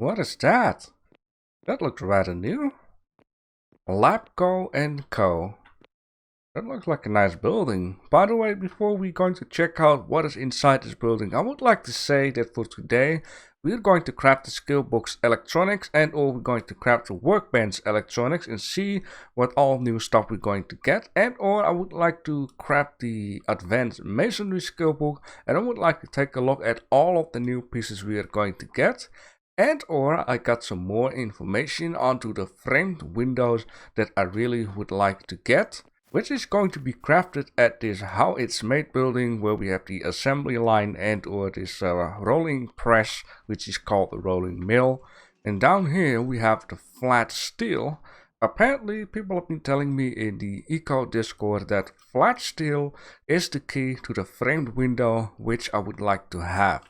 What is that? That looks rather new. Labco and Co. That looks like a nice building. By the way, before we're going to check out what is inside this building, I would like to say that for today, we're going to craft the skill box electronics and or we're going to craft the workbench electronics and see what all new stuff we're going to get. And or I would like to craft the advanced masonry skill book and I would like to take a look at all of the new pieces we are going to get. And or I got some more information onto the framed windows that I really would like to get, which is going to be crafted at this how it's made building where we have the assembly line and or this rolling press, which is called the rolling mill. And down here we have the flat steel. Apparently people have been telling me in the eco discord that flat steel is the key to the framed window, which I would like to have.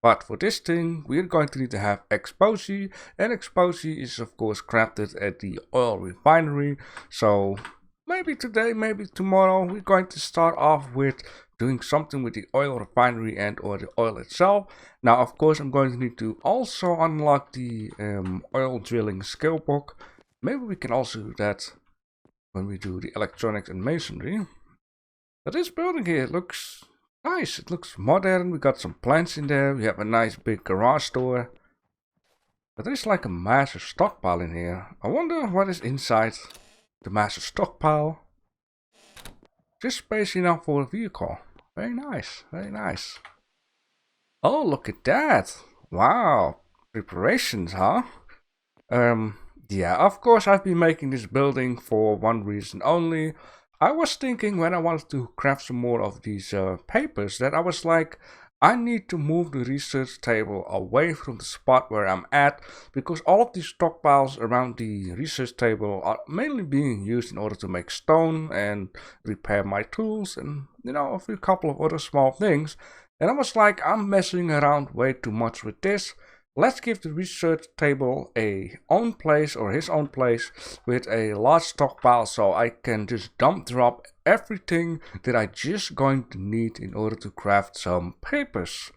But for this thing, we're going to need to have exposy, and exposy is of course crafted at the oil refinery. So maybe today, maybe tomorrow, we're going to start off with doing something with the oil refinery and or the oil itself. Now, of course, I'm going to need to also unlock the oil drilling skill book. Maybe we can also do that when we do the electronics and masonry. But this building here looks nice. It looks modern. We got some plants in there. We have a nice big garage door. But there's like a massive stockpile in here. I wonder what is inside the massive stockpile. Just space enough for a vehicle. Very nice. Very nice. Oh, look at that. Wow. Preparations, huh? Yeah, of course I've been making this building for one reason only. I was thinking when I wanted to craft some more of these papers that I was like, I need to move the research table away from the spot where I'm at, because all of these stockpiles around the research table are mainly being used in order to make stone and repair my tools and, you know, a few couple of other small things. And I was like, I'm messing around way too much with this. Let's give the research table a own place or his own place with a large stockpile so I can just dump drop everything that I just going to need in order to craft some papers.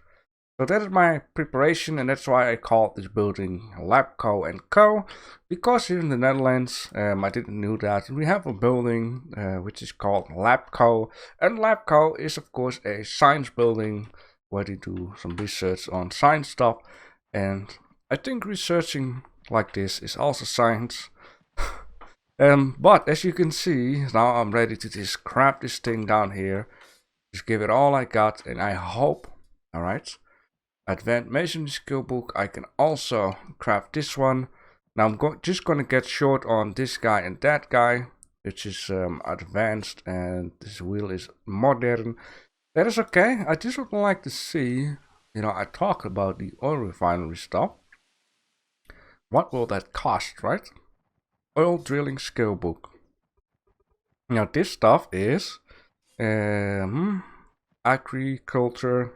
So that is my preparation, and that's why I called this building Labco and Co. Because here in the Netherlands, I didn't know that we have a building which is called Labco, and Labco is of course a science building where they do some research on science stuff. And I think researching like this is also science. But as you can see, now I'm ready to just craft this thing down here. Just give it all I got, and I hope, alright, advanced masonry skill book, I can also craft this one. Now I'm just gonna get short on this guy and that guy, which is advanced, and this wheel is modern. That is okay. I just would like to see, you know, I talked about the oil refinery stuff. What will that cost, right? Oil drilling skill book. Now this stuff is agriculture.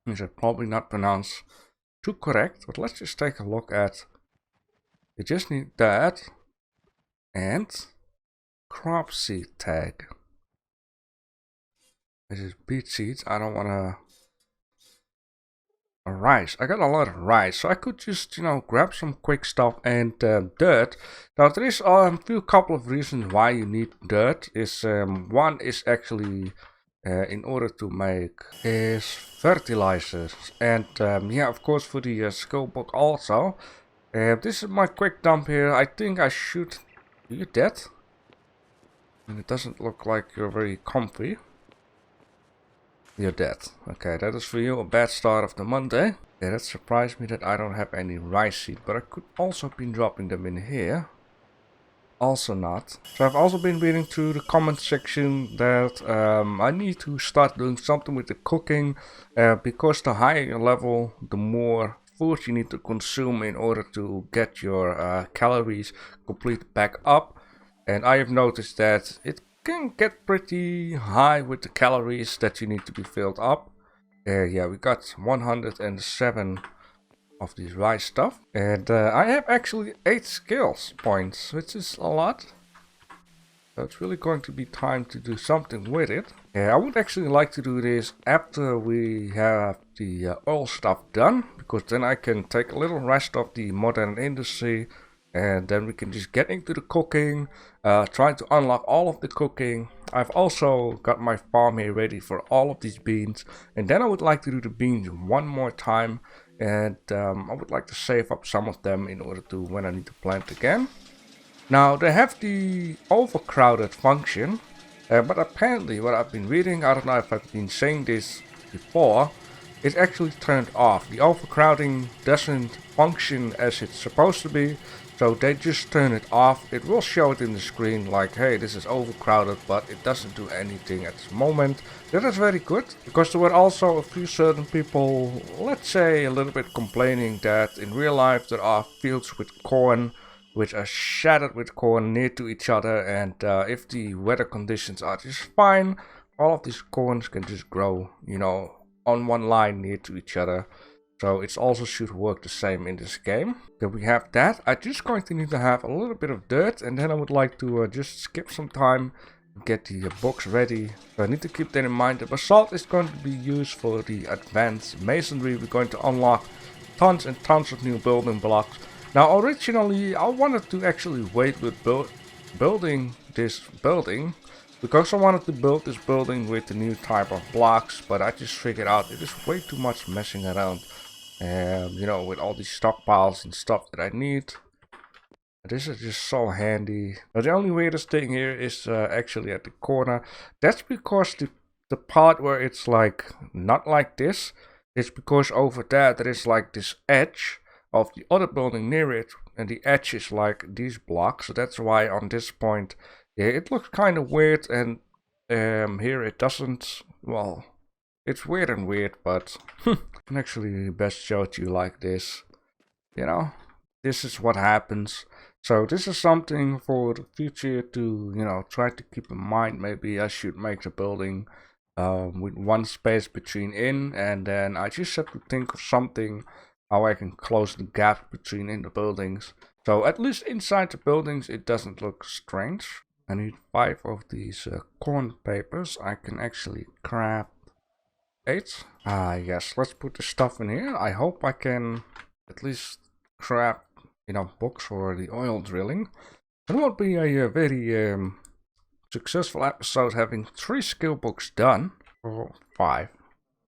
I should probably not pronounce too correct, but let's just take a look at. You just need that and crop seed tag. This is beet seeds. I don't want to. Rice. I got a lot of rice, so I could just, you know, grab some quick stuff and dirt. Now there is a few couple of reasons why you need dirt. Is one is actually in order to make is fertilizers, and yeah, of course for the skill book also. This is my quick dump here. I think I should. Are you dead? And it doesn't look like you're very comfy. You're dead. Okay, that is for you a bad start of the Monday. Yeah, that surprised me that I don't have any rice seed, but I could also been dropping them in here. Also not. So I've also been reading through the comment section that I need to start doing something with the cooking, because the higher level, the more food you need to consume in order to get your calories complete back up. And I have noticed that it can get pretty high with the calories that you need to be filled up. Yeah, we got 107 of these rice stuff, and I have actually 8 skills points, which is a lot. So it's really going to be time to do something with it. Yeah, I would actually like to do this after we have the oil stuff done, because then I can take a little rest of the modern industry, and then we can just get into the cooking, try to unlock all of the cooking. I've also got my farm here ready for all of these beans, and then I would like to do the beans one more time, and I would like to save up some of them in order to when I need to plant again. Now they have the overcrowded function, but apparently what I've been reading, I don't know if I've been saying this before, it's actually turned off. The overcrowding doesn't function as it's supposed to be, so they just turn it off. It will show it in the screen like, hey, this is overcrowded, but it doesn't do anything at this moment. That is very good, because there were also a few certain people, let's say a little bit complaining that in real life there are fields with corn which are shattered with corn near to each other, and if the weather conditions are just fine, all of these corns can just grow, you know, on one line near to each other. So it also should work the same in this game. Then we have that. I just going to need to have a little bit of dirt, and then I would like to just skip some time, get the box ready. So I need to keep that in mind. The basalt is going to be used for the advanced masonry. We're going to unlock tons and tons of new building blocks. Now originally I wanted to actually wait with building this building, because I wanted to build this building with the new type of blocks, but I just figured out it is way too much messing around, you know, with all these stockpiles and stuff that I need. This is just so handy. But the only weirdest thing here is actually at the corner. That's because the part where it's like not like this, it's because over there is like this edge of the other building near it, and the edge is like these blocks, so that's why on this point, yeah, it looks kind of weird, and here it doesn't. Well, it's weird and weird, but I can actually best show it to you like this. You know, this is what happens. So this is something for the future to, you know, try to keep in mind. Maybe I should make the building with one space between in, and then I just have to think of something how I can close the gap between in the buildings. So at least inside the buildings it doesn't look strange. I need 5 of these corn papers. I can actually craft 8. Yes, let's put the stuff in here. I hope I can at least craft enough books for the oil drilling. It won't be a very successful episode having 3 skill books done. Or 5.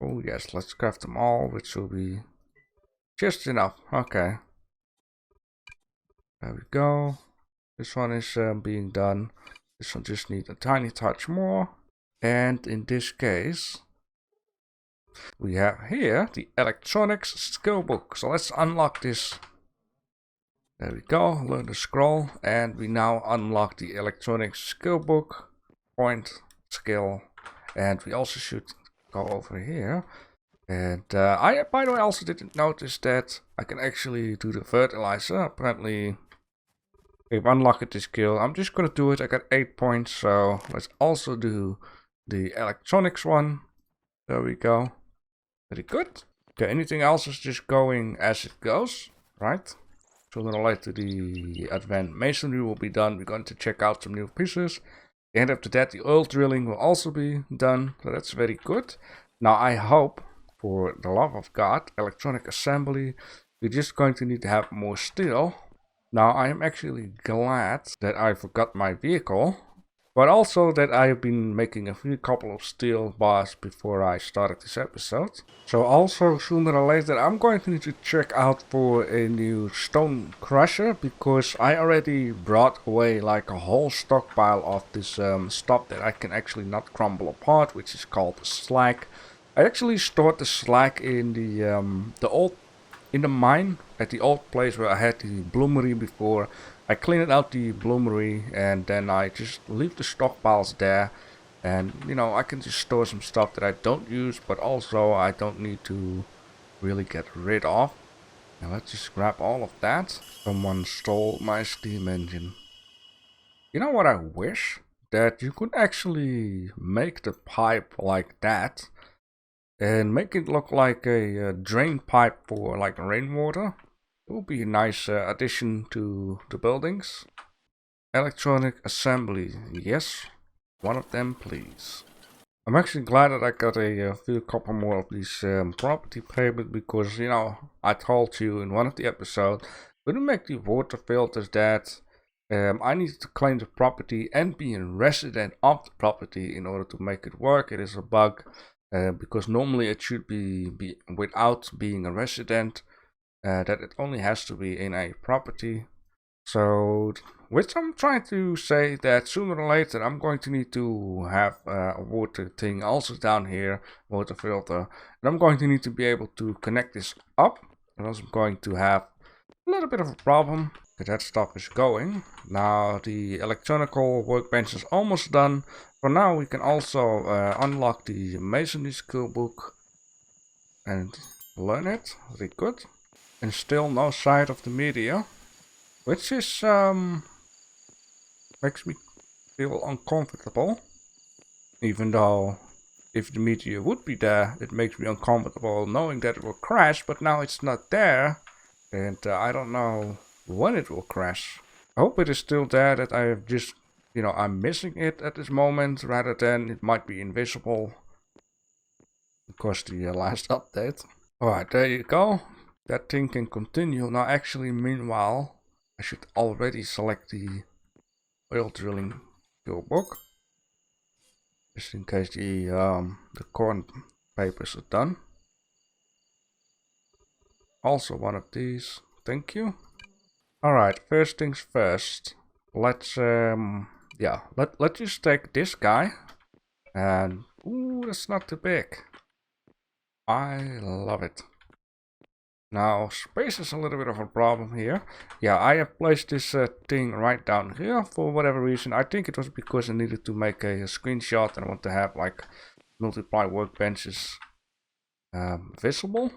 Oh yes, let's craft them all, which will be just enough. Okay. There we go. This one is being done. This one just needs a tiny touch more. And in this case, we have here the electronics skill book. So let's unlock this. There we go. Learn the scroll. And we now unlock the electronics skill book. Point skill. And we also should go over here. And I, by the way, also didn't notice that I can actually do the fertilizer. Apparently, we've unlocked this skill. I'm just gonna do it. I got 8 points, so let's also do the electronics one. There we go. Very good. Okay, anything else is just going as it goes, right? Sooner or later, the advanced masonry will be done. We're going to check out some new pieces. And after that, the oil drilling will also be done. So that's very good. Now, I hope, for the love of God, electronic assembly, we're just going to need to have more steel. Now, I am actually glad that I forgot my vehicle, but also that I have been making a few couple of steel bars before I started this episode. So also, sooner or later, I'm going to need to check out for a new stone crusher, because I already brought away like a whole stockpile of this stuff that I can actually not crumble apart, which is called slag. I actually stored the slag in the mine at the old place where I had the bloomery before. I cleaned out the bloomery, and then I just leave the stockpiles there, and you know, I can just store some stuff that I don't use, but also I don't need to really get rid of. Now let's just grab all of that. Someone stole my steam engine. You know what I wish? That you could actually make the pipe like that and make it look like a drain pipe for like rainwater. It will be a nice addition to the buildings. Electronic assembly, yes, one of them please. I'm actually glad that I got a few couple more of these property payments because, you know, I told you in one of the episodes, when we make the water filters that I need to claim the property and be a resident of the property in order to make it work. It is a bug because normally it should be without being a resident, that it only has to be in a property. So, which I'm trying to say that sooner or later I'm going to need to have a water thing also down here, water filter, and I'm going to need to be able to connect this up, or else I'm going to have a little bit of a problem. Okay, that stuff is going. Now the electronical workbench is almost done. For now we can also unlock the Masonry skill book and learn it. Very good. And still no sight of the media. Which is, makes me feel uncomfortable. Even though, if the meteor would be there, it makes me uncomfortable knowing that it will crash, but now it's not there. And I don't know when it will crash. I hope it is still there, that I have just, you know, I'm missing it at this moment, rather than it might be invisible. Because the last update. Alright, there you go. That thing can continue. Now actually, meanwhile, I should already select the oil drilling skill book, just in case the corn papers are done. Also one of these, thank you. Alright, first things first. Let's yeah, let's just take this guy. And ooh, that's not too big. I love it. Now, space is a little bit of a problem here. Yeah, I have placed this thing right down here for whatever reason. I think it was because I needed to make a screenshot and I want to have like multiply workbenches visible.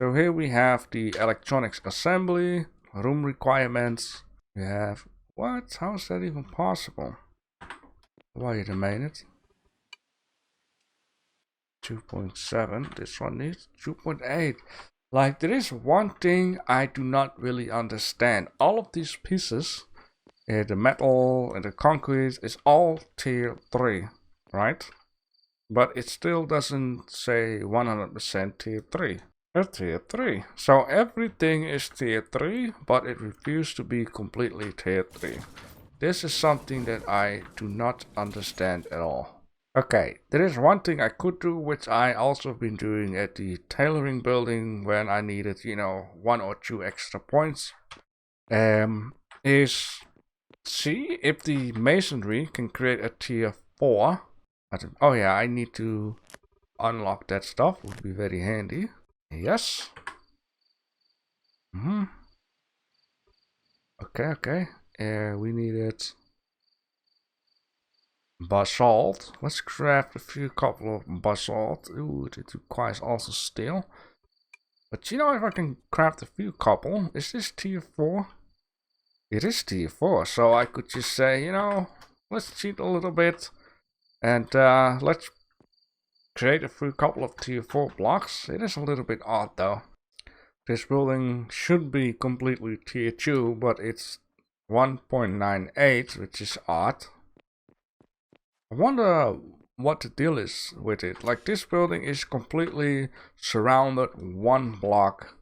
So here we have the electronics assembly, room requirements. We have, what? How is that even possible? Wait a minute. 2.7, this one needs 2.8. Like, there is one thing I do not really understand. All of these pieces, the metal and the concrete, is all tier 3, right? But it still doesn't say 100% tier 3. It's tier 3. So everything is tier 3, but it refused to be completely tier 3. This is something that I do not understand at all. Okay, there is one thing I could do, which I also have been doing at the tailoring building when I needed, you know, 1 or 2 extra points. Is see if the masonry can create a tier 4. Oh yeah, I need to unlock that stuff, would be very handy. Yes. Okay. We needed basalt. Let's craft a couple of basalt. Ooh, it requires also steel. But you know, if I can craft a few couple, is this tier 4? It is tier 4, so I could just say, you know, let's cheat a little bit. And let's create a few couple of tier 4 blocks. It is a little bit odd though. This building should be completely tier 2, but it's 1.98, which is odd. I wonder what the deal is with it. Like, this building is completely surrounded one block.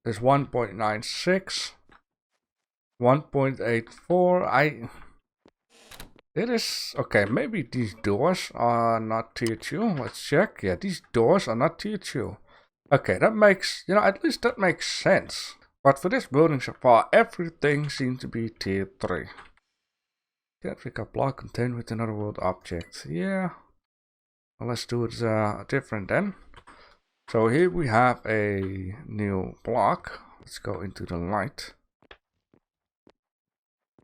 There's 1.96, 1.84. It is okay. Maybe these doors are not tier 2. Let's check. Yeah, these doors are not tier 2. Okay, that makes, you know, at least that makes sense. But for this building so far, everything seems to be tier 3. Can't pick up block contained with another world object. Yeah. Well, let's do it different then. So here we have a new block. Let's go into the light.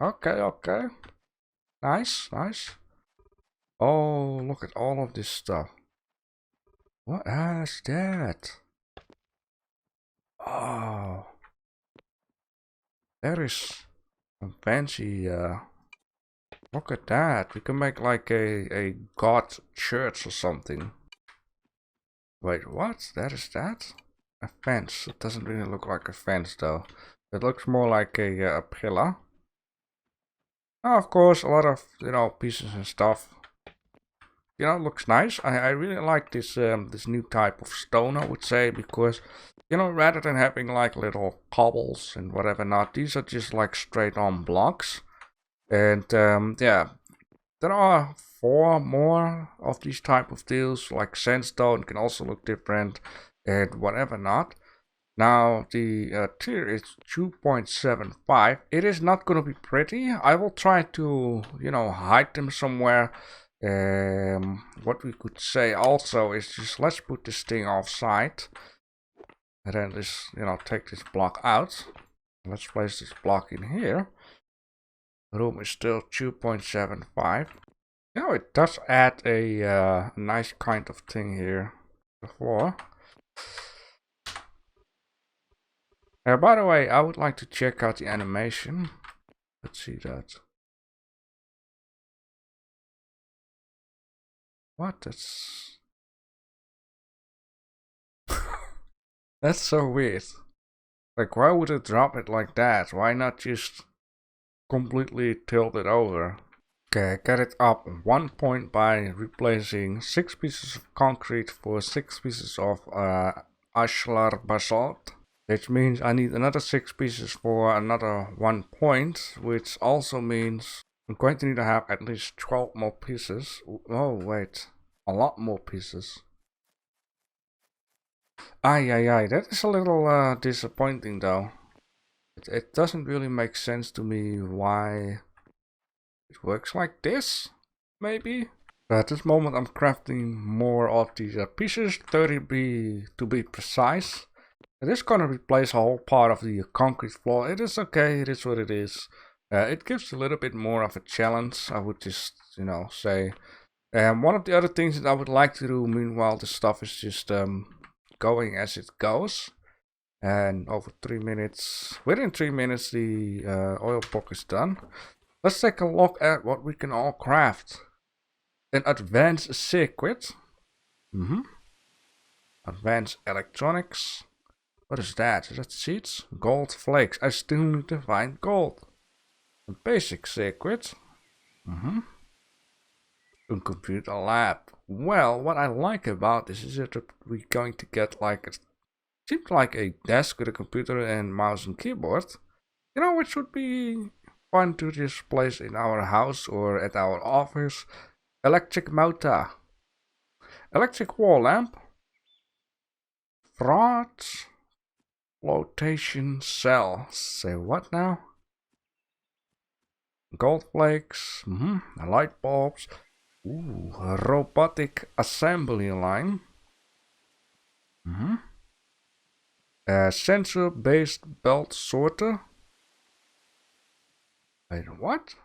Okay. Nice. Oh, look at all of this stuff. What is that? Oh. That is a fancy, look at that. We can make like a god church or something. Wait, what? That is that? A fence. It doesn't really look like a fence though. It looks more like a pillar. Now, of course, a lot of, you know, pieces and stuff. you know, looks nice. I really like this this new type of stone, I would say, because, you know, rather than having like little cobbles and whatever not, these are just like straight on blocks. And yeah, there are 4 more of these type of deals. Like sandstone can also look different and whatever not. Now the tier is 2.75. It is not gonna be pretty. I will try to, you know, hide them somewhere. What we could say also is just let's put this thing offside. And then this, you know, take this block out. Let's place this block in here. Room is still 2.75. You know, it does add a nice kind of thing here. The floor. By the way, I would like to check out the animation. Let's see that. What? That's so weird. Like, why would it drop it like that? Why not just completely tilt it over? Okay, I got it up 1 point by replacing 6 pieces of concrete for 6 pieces of ashlar basalt. Which means I need another 6 pieces for another 1 point, which also means I'm going to need to have at least 12 more pieces. Oh wait, a lot more pieces. Ay, that is a little disappointing though. It doesn't really make sense to me why it works like this, maybe? At this moment I'm crafting more of these pieces, 30 to be precise. It is gonna replace a whole part of the concrete floor. It is okay, it is what it is. It gives a little bit more of a challenge, I would just, you know, say. One of the other things that I would like to do, meanwhile the stuff is just going as it goes. And over 3 minutes, within 3 minutes the oil block is done. Let's take a look at what we can all craft. An advanced circuit. Advanced electronics. What is that? Is that seeds? Gold flakes. I still need to find gold. A basic circuit. A computer lab. Well, what I like about this is that we're going to get like a, seems like a desk with a computer and mouse and keyboard. You know, which would be fun to just place in our house or at our office. Electric motor. Electric wall lamp. Fraud. Flotation cell. Say what now? Gold flakes. Light bulbs. Ooh, a robotic assembly line. A sensor-based belt sorter. Wait, what?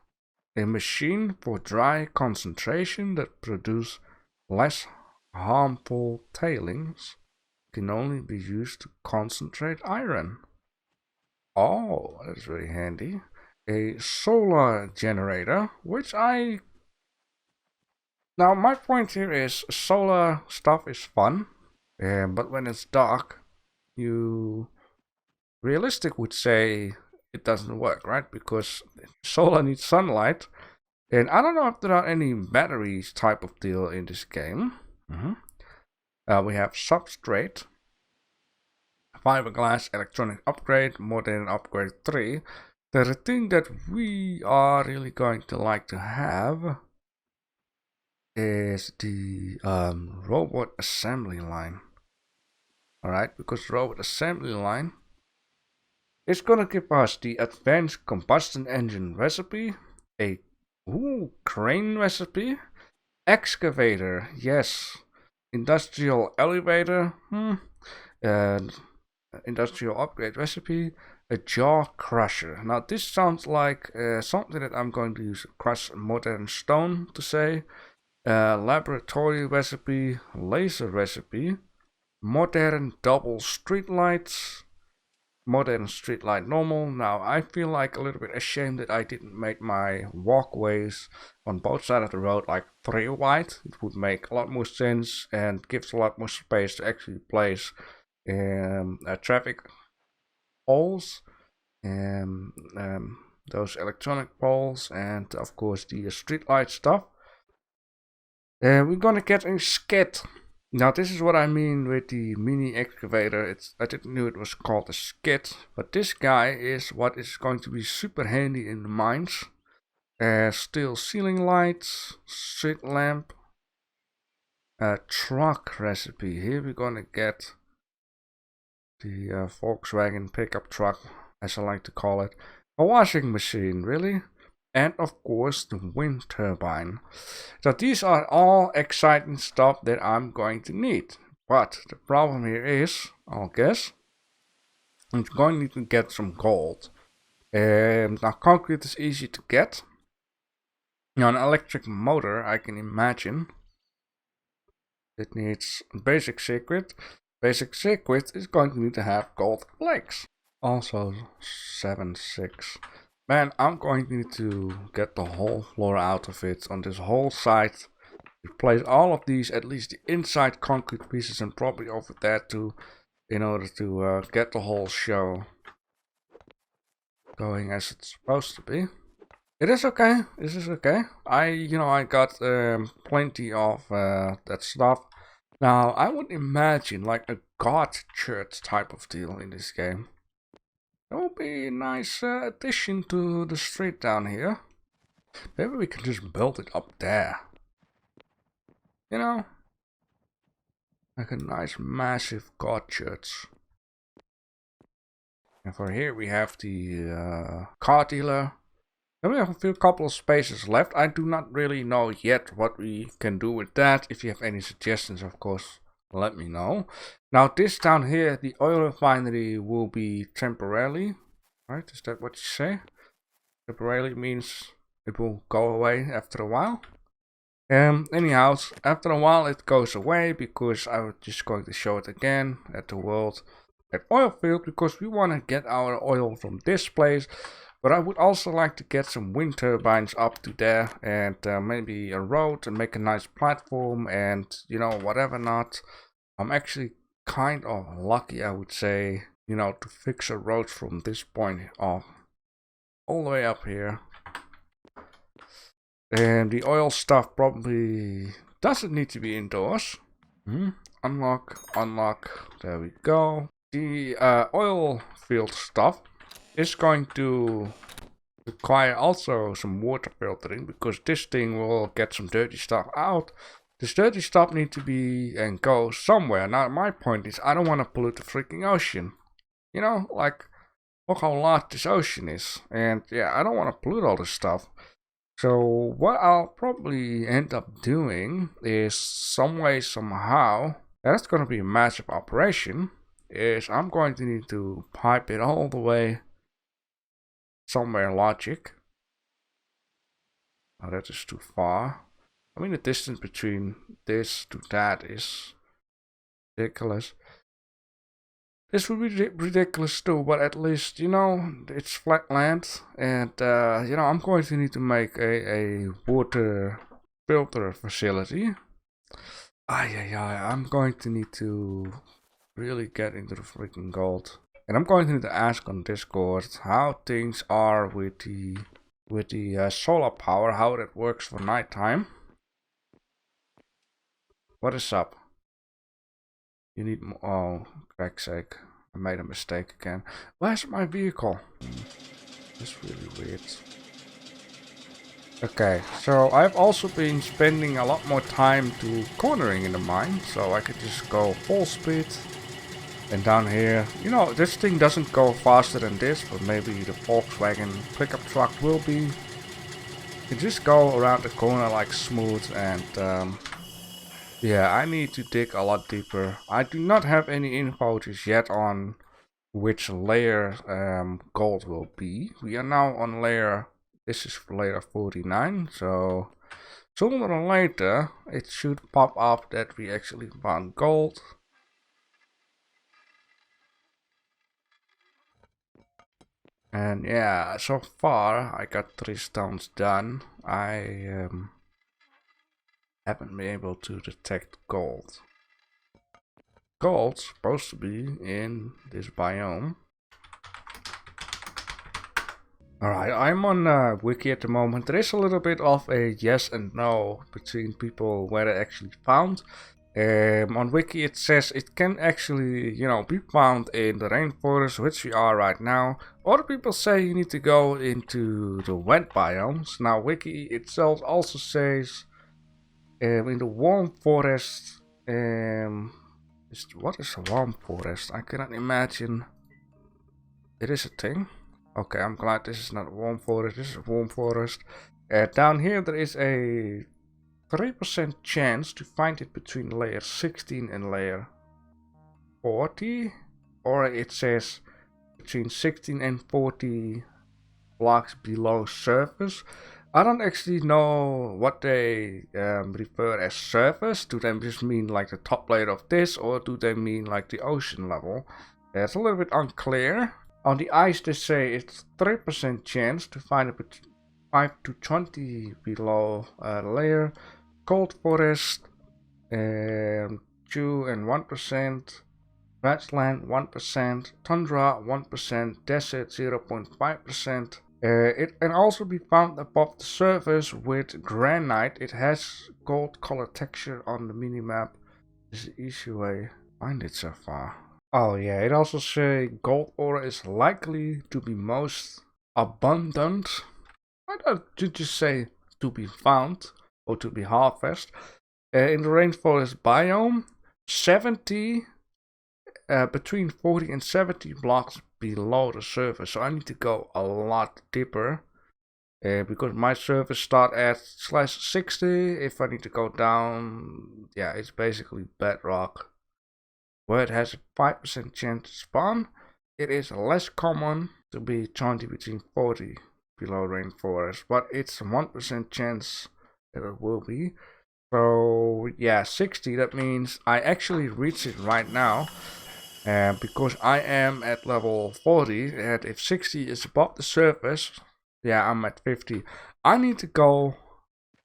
A machine for dry concentration that produce less harmful tailings. Can only be used to concentrate iron. Oh, that's very handy. A solar generator, which I... Now, my point here is solar stuff is fun, but when it's dark, you realistic would say it doesn't work, right? Because solar needs sunlight, and I don't know if there are any batteries type of deal in this game. We have substrate, fiberglass electronic upgrade, modern upgrade 3. The thing that we are really going to like to have is the robot assembly line. Alright, because robot assembly line is gonna give us the advanced combustion engine recipe, a crane recipe, excavator, yes, industrial elevator, and industrial upgrade recipe, a jaw crusher. Now this sounds like something that I'm going to use to crush modern stone to say. Laboratory recipe, laser recipe, modern double streetlights, modern streetlight normal. Now I feel like a little bit ashamed that I didn't make my walkways on both sides of the road like 3 wide. It would make a lot more sense and gives a lot more space to actually place traffic poles and those electronic poles and of course the streetlight stuff. We're gonna get a skit. Now this is what I mean with the mini excavator. I didn't know it was called a skit, but this guy is what is going to be super handy in the mines. Steel ceiling lights, street lamp, a truck recipe. Here we're gonna get the Volkswagen pickup truck, as I like to call it. A washing machine, really? And of course the wind turbine. So these are all exciting stuff that I'm going to need. But the problem here is, I'll guess, I'm going to need to get some gold. Now concrete is easy to get. Now an electric motor, I can imagine. It needs basic circuit. Basic circuit is going to need to have gold legs. Also 7-6. Man, I'm going to need to get the whole floor out of it on this whole site. Replace all of these, at least the inside concrete pieces, and probably over there too, in order to get the whole show going as it's supposed to be. It is okay. This is okay. I got plenty of that stuff. Now, I would imagine like a god church type of deal in this game. That would be a nice addition to the street down here. Maybe we can just build it up there. You know? Like a nice massive god church. And for here we have the car dealer. Then we have a couple of spaces left. I do not really know yet what we can do with that. If you have any suggestions, of course, let me know. Now this down here, the oil refinery will be temporarily. Right, is that what you say? Temporarily means it will go away after a while. Anyhow, after a while it goes away because I was just going to show it again at the world at oil field, because we want to get our oil from this place. But I would also like to get some wind turbines up to there, and maybe a road, and make a nice platform, and you know, whatever not. I'm actually kind of lucky, I would say, you know, to fix a road from this point off all the way up here. And the oil stuff probably doesn't need to be indoors. Unlock, unlock, there we go. The oil field stuff is going to require also some water filtering, because this thing will get some dirty stuff out. This dirty stuff needs to be and go somewhere. Now my point is, I don't want to pollute the freaking ocean. You know, like, look how large this ocean is. And yeah, I don't want to pollute all this stuff. So what I'll probably end up doing is, some way, somehow, that's going to be a massive operation, is I'm going to need to pipe it all the way somewhere logic. Oh, that is too far. I mean, the distance between this to that is ridiculous. This would be ridiculous too, but at least, you know, it's flat land, and you know, I'm going to need to make a water filter facility. I'm going to need to really get into the freaking gold. And I'm going to need to ask on Discord how things are with the solar power, how that works for nighttime. What is up? You need more. Oh, crack's sake. I made a mistake again. Where's my vehicle? That's really weird. Okay, so I've also been spending a lot more time to cornering in the mine, so I could just go full speed. And down here, you know, this thing doesn't go faster than this, but maybe the Volkswagen pickup truck will be. You can just go around the corner like smooth, and yeah, I need to dig a lot deeper. I do not have any info just yet on which layer gold will be. We are now on layer, this is layer 49, so sooner or later it should pop up that we actually found gold. And yeah, so far I got 3 stones done. I haven't been able to detect gold. Gold's supposed to be in this biome. Alright, I'm on Wiki at the moment. There is a little bit of a yes and no between people where they actually found. On Wiki it says it can actually, be found in the rainforest, which we are right now. Other people say you need to go into the wet biomes. Now Wiki itself also says in the warm forest. What is a warm forest? I cannot imagine it is a thing. Okay, I'm glad this is not a warm forest, this is a warm forest. Down here there is a 3% chance to find it between layer 16 and layer 40. Or it says between 16 and 40 blocks below surface. I don't actually know what they refer as surface. Do they just mean like the top layer of this, or do they mean like the ocean level? It's a little bit unclear. On the ice they say it's 3% chance to find it between 5 to 20 below layer. Cold forest 2 and 1%. Grassland 1%. Tundra 1%. Desert 0.5%. It can also be found above the surface with granite. It has gold color texture on the minimap. This is the easy way to find it so far. Oh yeah, it also says gold ore is likely to be most abundant. Why don't you just say to be found or to be harvested? In the rainforest biome, 70, between 40 and 70 blocks below the surface. So I need to go a lot deeper. Because my surface start at /60. If I need to go down, yeah, it's basically bedrock. Where it has a 5% chance to spawn, it is less common to be 20 between 40 below rainforest, but it's a 1% chance that it will be. So yeah, 60, that means I actually reach it right now. Because I am at level 40, and if 60 is above the surface, yeah, I'm at 50. I need to go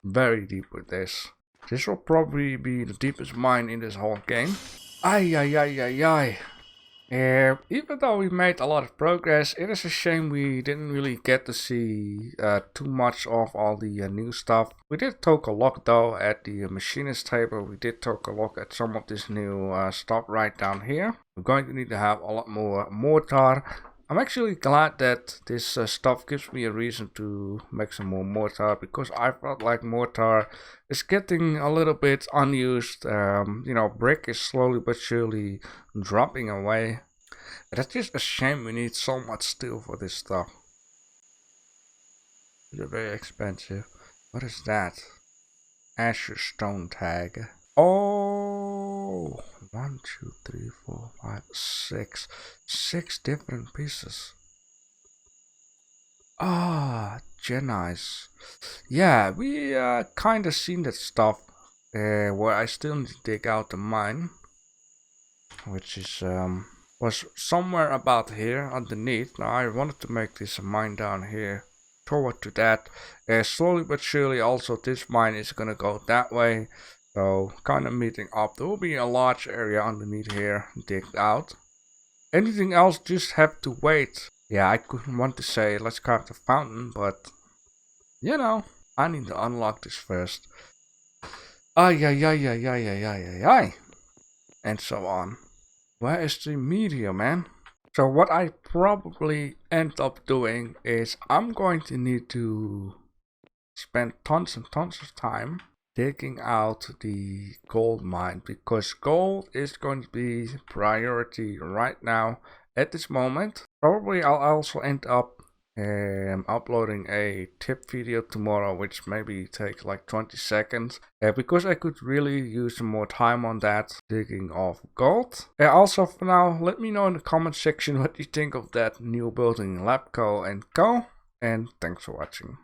very deep with this. This will probably be the deepest mine in this whole game. Ay. Even though we made a lot of progress, it is a shame we didn't really get to see too much of all the new stuff. We did take a look though at the machinist table. We did take a look at some of this new stuff right down here. We're going to need to have a lot more mortar. I'm actually glad that this stuff gives me a reason to make some more mortar, because I felt like mortar is getting a little bit unused. Brick is slowly but surely dropping away. That's just a shame. We need so much steel for this stuff. They're very expensive. What is that? Asher stone tag. Oh, 1, 2, 3, 4, 5, 6. 6 different pieces. Ah, Genice. Yeah, we kind of seen that stuff. Where I still need to dig out the mine, which is was somewhere about here underneath. Now I wanted to make this mine down here. Forward to that. Slowly but surely also this mine is gonna go that way. So kind of meeting up. There will be a large area underneath here digged out. Anything else just have to wait. Yeah, I couldn't want to say let's carve the fountain, but I need to unlock this first. Ay. And so on. Where is the meteor, man? So what I probably end up doing is I'm going to need to spend tons and tons of time digging out the gold mine, because gold is going to be priority right now at this moment. Probably I'll also end up uploading a tip video tomorrow, which maybe takes like 20 seconds, because I could really use some more time on that, digging off gold. Also for now, let me know in the comment section what you think of that new building Labco & Co. And thanks for watching.